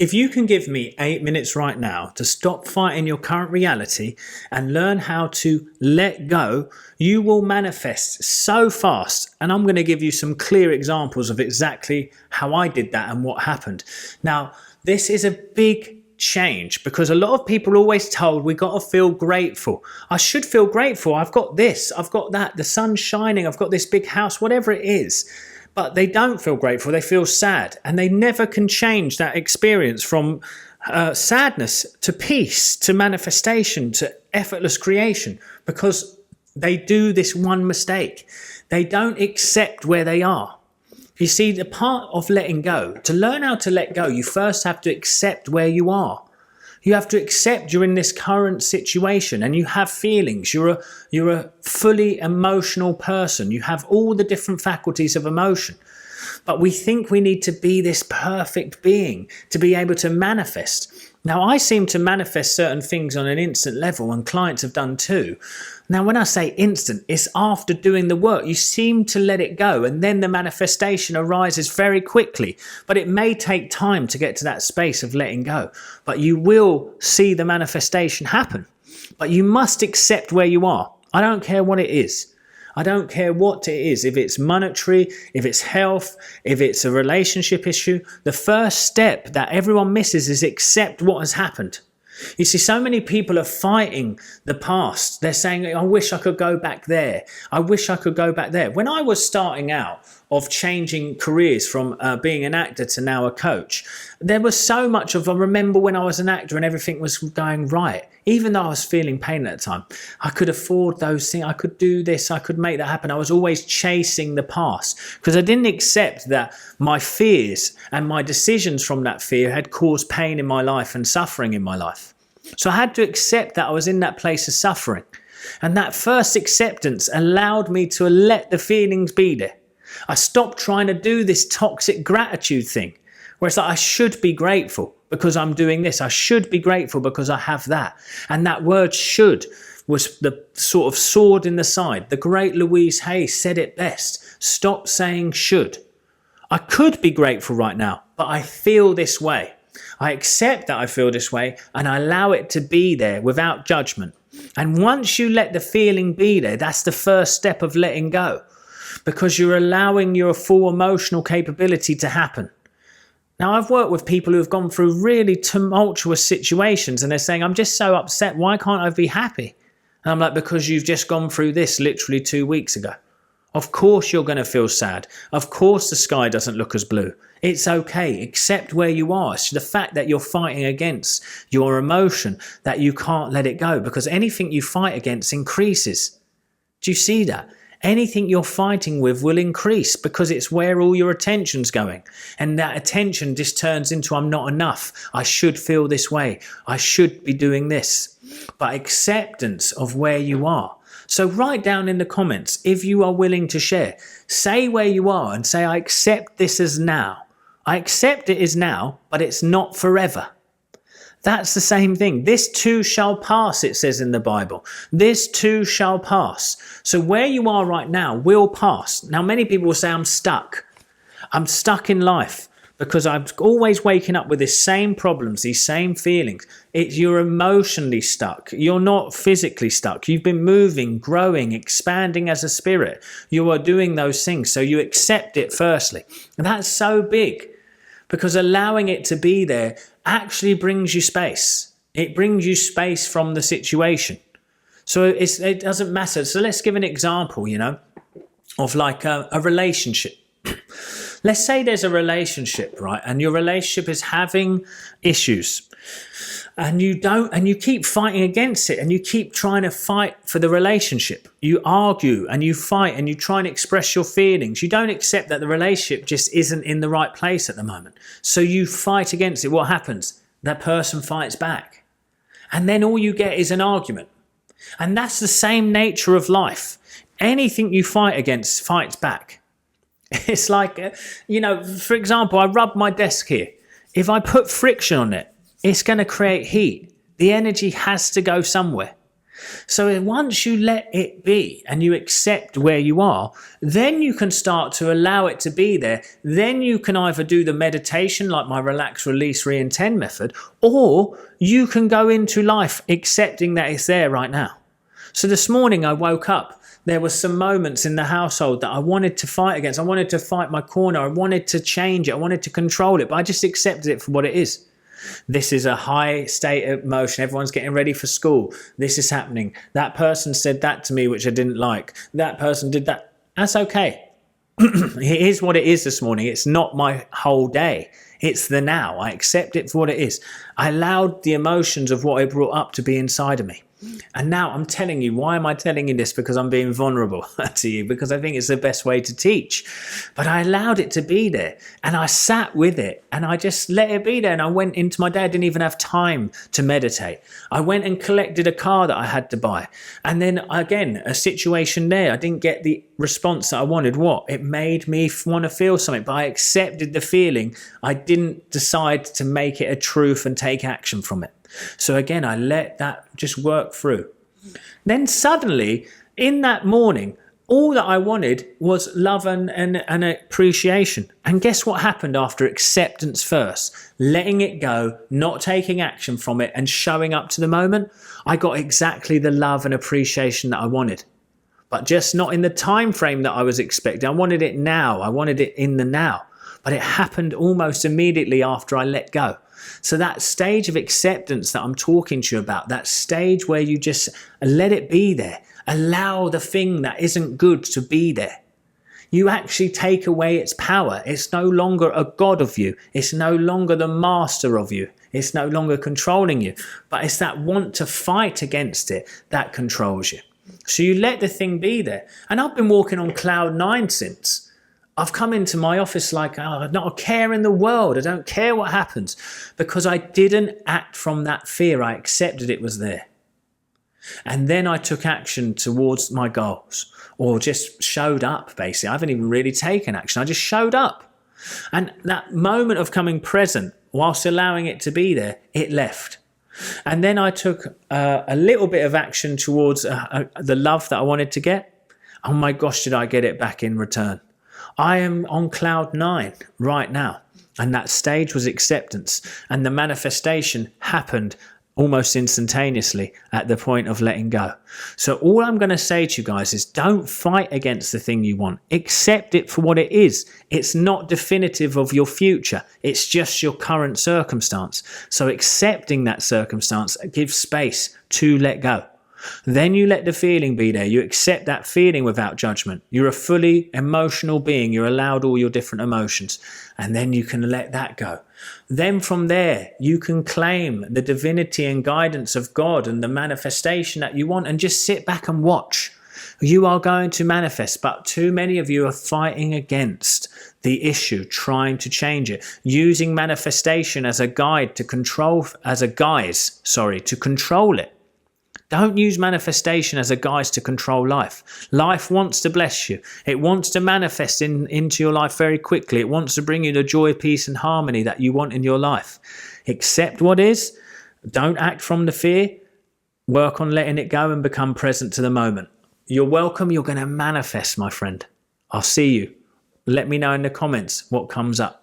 If you can give me 8 minutes right now to stop fighting your current reality and learn how to let go, you will manifest so fast. And I'm going to give you some clear examples of exactly how I did that and what happened. Now, this is a big change because a lot of people are always told we got to feel grateful. I should feel grateful. I've got this, I've got that, the sun's shining, I've got this big house, whatever it is. But they don't feel grateful, they feel sad, and they never can change that experience from sadness to peace, to manifestation, to effortless creation, because they do this one mistake. They don't accept where they are. You see, the part of letting go, to learn how to let go, you first have to accept where you are. You have to accept you're in this current situation and you have feelings. You're a fully emotional person. You have all the different faculties of emotion. But we think we need to be this perfect being to be able to manifest. Now, I seem to manifest certain things on an instant level, and clients have done too. Now, when I say instant, it's after doing the work. You seem to let it go, and then the manifestation arises very quickly. But it may take time to get to that space of letting go. But you will see the manifestation happen. But you must accept where you are. I don't care what it is. I don't care what it is, if it's monetary, if it's health, if it's a relationship issue. The first step that everyone misses is accept what has happened. You see, so many people are fighting the past. They're saying, I wish I could go back there. I wish I could go back there. When I was starting out of changing careers from being an actor to now a coach, there was so much of, I remember when I was an actor and everything was going right. Even though I was feeling pain at the time, I could afford those things. I could do this. I could make that happen. I was always chasing the past because I didn't accept that my fears and my decisions from that fear had caused pain in my life and suffering in my life. So I had to accept that I was in that place of suffering. And that first acceptance allowed me to let the feelings be there. I stopped trying to do this toxic gratitude thing where it's like, I should be grateful because I'm doing this. I should be grateful because I have that. And that word should was the sort of sword in the side. The great Louise Hay said it best. Stop saying should. I could be grateful right now, but I feel this way. I accept that I feel this way and I allow it to be there without judgment. And once you let the feeling be there, that's the first step of letting go, because you're allowing your full emotional capability to happen. Now, I've worked with people who have gone through really tumultuous situations and they're saying, I'm just so upset. Why can't I be happy? And I'm like, because you've just gone through this literally 2 weeks ago. Of course you're going to feel sad. Of course the sky doesn't look as blue. It's okay. Accept where you are. It's the fact that you're fighting against your emotion, that you can't let it go, because anything you fight against increases. Do you see that? Anything you're fighting with will increase because it's where all your attention's going. And that attention just turns into, I'm not enough. I should feel this way. I should be doing this. But acceptance of where you are. So write down in the comments if you are willing to share. Say where you are and say, I accept this as now. I accept it is now, but it's not forever. That's the same thing. This too shall pass, it says in the Bible. This too shall pass. So where you are right now will pass. Now, many people will say, I'm stuck. I'm stuck in life because I'm always waking up with the same problems, these same feelings. You're emotionally stuck. You're not physically stuck. You've been moving, growing, expanding as a spirit. You are doing those things. So you accept it firstly. And that's so big, because allowing it to be there actually brings you space. It brings you space from the situation. So it doesn't matter. So let's give an example, of like a relationship. Let's say there's a relationship, right? And your relationship is having issues. And you keep fighting against it, and you keep trying to fight for the relationship. You argue and you fight and you try and express your feelings. You don't accept that the relationship just isn't in the right place at the moment. So you fight against it. What happens? That person fights back. And then all you get is an argument. And that's the same nature of life. Anything you fight against fights back. It's like, for example, I rub my desk here. If I put friction on it, it's going to create heat. The energy has to go somewhere. So once you let it be and you accept where you are, then you can start to allow it to be there. Then you can either do the meditation like my relax, release, reintend method, or you can go into life accepting that it's there right now. So this morning I woke up. There were some moments in the household that I wanted to fight against. I wanted to fight my corner. I wanted to change it. I wanted to control it, but I just accepted it for what it is. This is a high state of emotion. Everyone's getting ready for school. This is happening. That person said that to me, which I didn't like. That person did that. That's okay. It is what it is this morning. It's not my whole day. It's the now. I accept it for what it is. I allowed the emotions of what it brought up to be inside of me. And now I'm telling you, why am I telling you this? Because I'm being vulnerable to you, because I think it's the best way to teach. But I allowed it to be there and I sat with it and I just let it be there. And I went into my day. I didn't even have time to meditate. I went and collected a car that I had to buy. And then again, a situation there, I didn't get the response that I wanted. What? It made me want to feel something, but I accepted the feeling. I didn't decide to make it a truth and take action from it. So again, I let that just work through. Then suddenly, in that morning, all that I wanted was love and appreciation. And guess what happened after acceptance first? Letting it go, not taking action from it, and showing up to the moment. I got exactly the love and appreciation that I wanted. But just not in the time frame that I was expecting. I wanted it now. I wanted it in the now. But it happened almost immediately after I let go. So that stage of acceptance that I'm talking to you about, that stage where you just let it be there, allow the thing that isn't good to be there. You actually take away its power. It's no longer a god of you. It's no longer the master of you. It's no longer controlling you. But it's that want to fight against it that controls you. So you let the thing be there. And I've been walking on cloud 9 since. I've come into my office like, not a care in the world. I don't care what happens, because I didn't act from that fear. I accepted it was there. And then I took action towards my goals, or just showed up, basically. I haven't even really taken action. I just showed up. And that moment of coming present, whilst allowing it to be there, it left. And then I took a little bit of action towards the love that I wanted to get. Oh my gosh, did I get it back in return? I am on cloud 9 right now. And that stage was acceptance. And the manifestation happened almost instantaneously at the point of letting go. So all I'm going to say to you guys is don't fight against the thing you want. Accept it for what it is. It's not definitive of your future. It's just your current circumstance. So accepting that circumstance gives space to let go. Then you let the feeling be there. You accept that feeling without judgment. You're a fully emotional being. You're allowed all your different emotions. And then you can let that go. Then from there, you can claim the divinity and guidance of God and the manifestation that you want, and just sit back and watch. You are going to manifest, but too many of you are fighting against the issue, trying to change it, using manifestation as a guide to control, to control it. Don't use manifestation as a guise to control life. Life wants to bless you. It wants to manifest into your life very quickly. It wants to bring you the joy, peace, and harmony that you want in your life. Accept what is. Don't act from the fear. Work on letting it go and become present to the moment. You're welcome. You're going to manifest, my friend. I'll see you. Let me know in the comments what comes up.